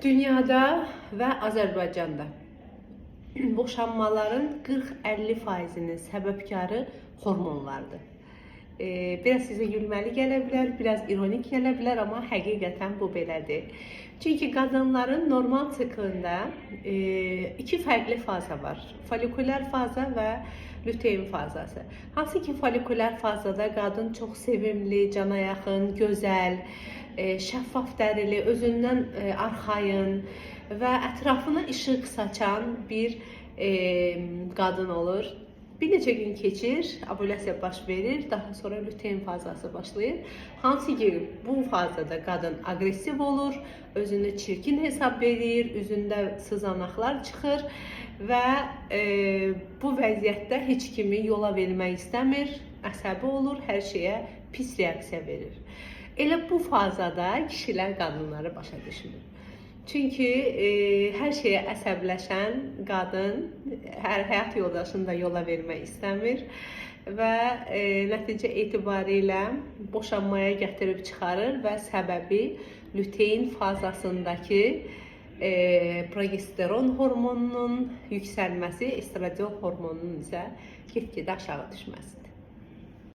Dünyada və Azərbaycanda boşanmaların 40-50%'nin səbəbkarı hormonlardır. Biraz sizə gülməli gələ bilər, biraz ironik gələ bilər, amma həqiqətən bu belədir. Çünki qadınların normal siklində iki fərqli faza var. Folikulyar faza və lutein fazası. Hansı ki folikulyar fazada qadın çox sevimli, cana yaxın, gözəl, şəffaf dərili, özündən arxayın və ətrafına işıq saçan bir qadın olur. Bir neçə gün keçir, ovülyasiya baş verir, daha sonra lutein fazası başlayır. Hansı ki bu fazada qadın agresiv olur, özünü çirkin hesab edir, üzündə sızanaqlar çıxır və bu vəziyyətdə heç kimi yola vermək istəmir, əsəbi olur, hər şeyə pis reaksiya verir. Elə bu fazada kişilər qadınları başa düşmür. Çünki hər şeyə əsəbləşən qadın həyat yoldaşını da yola vermək istəmir və nəticə etibarilə boşanmaya gətirib çıxarır və səbəbi lutein fazasındakı progesteron hormonunun yüksəlməsi, estradiol hormonunun isə get-gedə aşağı düşməsidir.